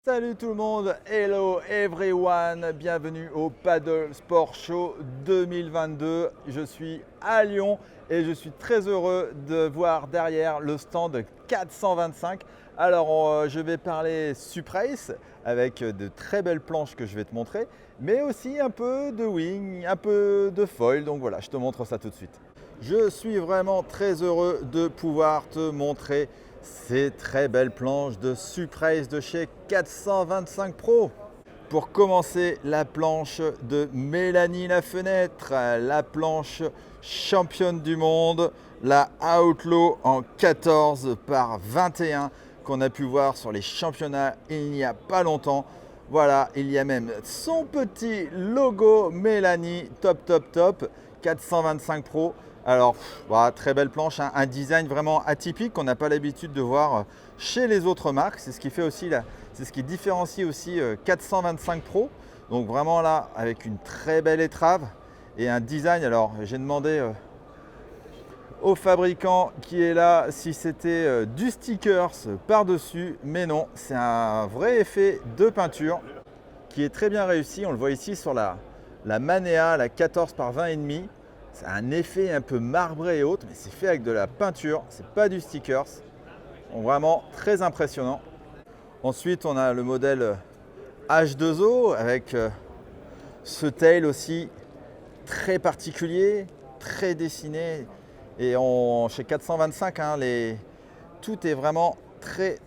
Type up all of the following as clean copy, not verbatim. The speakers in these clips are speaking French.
Salut tout le monde, hello everyone, bienvenue au Paddle Sport Show 2022. Je suis à Lyon et je suis très heureux de voir derrière le stand 425. Alors je vais parler Suprace avec de très belles planches que je vais te montrer, mais aussi un peu de wing, un peu de foil, donc voilà, je te montre ça tout de suite. Je suis vraiment très heureux de pouvoir te montrer ces très belles planches de Suprace de chez 425 Pro. Pour commencer, la planche de Mélanie Lafenêtre, la planche championne du monde, la Outlaw en 14 par 21 qu'on a pu voir sur les championnats il n'y a pas longtemps. Voilà, il y a même son petit logo Mélanie, top 425 Pro. Alors, voilà, très belle planche, hein, un design vraiment atypique qu'on n'a pas l'habitude de voir chez les autres marques. C'est ce qui fait aussi, c'est ce qui différencie aussi 425 Pro. Donc vraiment là, avec une très belle étrave et un design. Alors, j'ai demandé au fabricant qui est là si c'était du stickers par-dessus, mais non, c'est un vrai effet de peinture qui est très bien réussi. On le voit ici sur la Manea, la 14 par 20,5. C'est un effet un peu marbré et autres, mais c'est fait avec de la peinture, c'est pas du stickers. Donc vraiment très impressionnant. Ensuite, on a le modèle H2O avec ce tail aussi très particulier, très dessiné. Et chez 425, hein, tout est vraiment très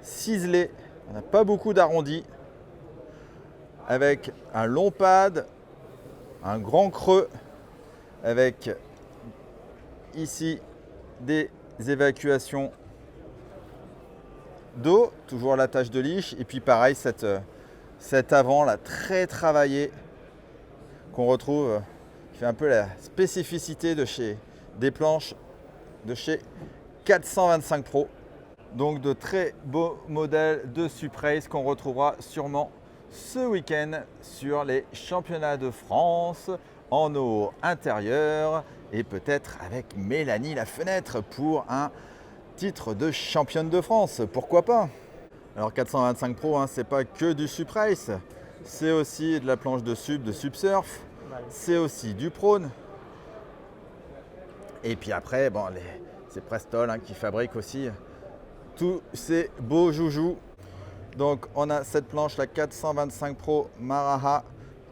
ciselé. On n'a pas beaucoup d'arrondis. Avec un long pad, un grand creux, avec ici des évacuations d'eau, toujours l'attache de liche, et puis pareil cet avant là très travaillé qu'on retrouve, qui fait un peu la spécificité des planches de chez 425 Pro. Donc de très beaux modèles de Suprace qu'on retrouvera sûrement ce week-end sur les championnats de France en eau intérieure et peut-être avec Mélanie Lafenêtre pour un titre de championne de France, pourquoi pas. Alors 425 Pro, hein, c'est pas que du Suprace, c'est aussi de la planche de Subsurf, c'est aussi du prône. Et puis après, bon, c'est Prestol qui fabrique aussi tous ces beaux joujoux. Donc on a cette planche, la 425 Pro Maraha,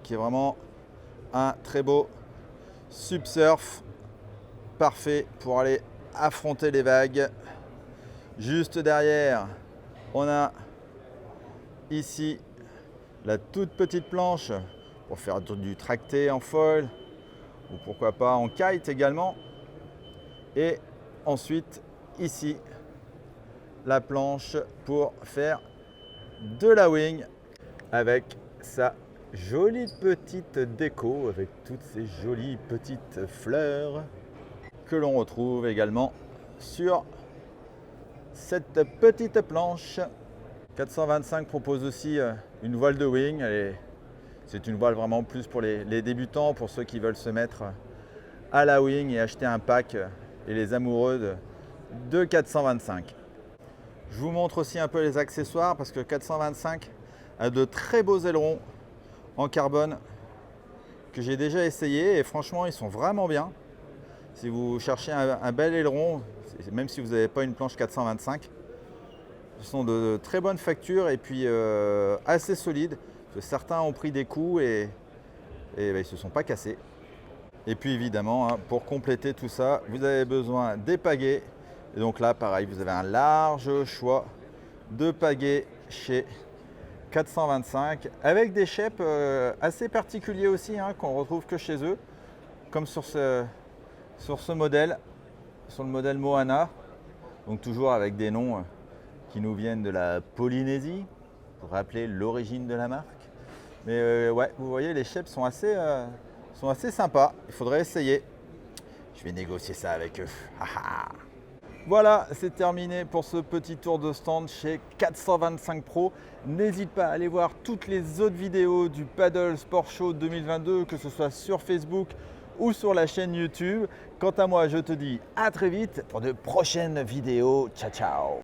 qui est vraiment un très beau subsurf, parfait pour aller affronter les vagues. Juste derrière, on a ici la toute petite planche pour faire du tracté en foil, ou pourquoi pas en kite également. Et ensuite, ici, la planche pour faire de la wing avec sa jolie petite déco avec toutes ces jolies petites fleurs que l'on retrouve également sur cette petite planche. 425 propose aussi une voile de wing. C'est une voile vraiment plus pour les débutants, pour ceux qui veulent se mettre à la wing et acheter un pack et les amoureux de 425. Je vous montre aussi un peu les accessoires parce que 425 a de très beaux ailerons en carbone que j'ai déjà essayé et franchement ils sont vraiment bien. Si vous cherchez un bel aileron, même si vous n'avez pas une planche 425, ils sont de très bonne facture et puis assez solides. Certains ont pris des coups et ils ne se sont pas cassés. Et puis évidemment, hein, pour compléter tout ça, vous avez besoin des pagaies. Et donc là, pareil, vous avez un large choix de pagaies chez 425 avec des shapes assez particuliers aussi, hein, qu'on retrouve que chez eux, comme sur ce modèle, sur le modèle Moana. Donc toujours avec des noms qui nous viennent de la Polynésie pour rappeler l'origine de la marque. Mais ouais, vous voyez, les shapes sont assez sympas. Il faudrait essayer. Je vais négocier ça avec eux. Voilà, c'est terminé pour ce petit tour de stand chez 425 Pro. N'hésite pas à aller voir toutes les autres vidéos du Paddle Sport Show 2022, que ce soit sur Facebook ou sur la chaîne YouTube. Quant à moi, je te dis à très vite pour de prochaines vidéos. Ciao, ciao!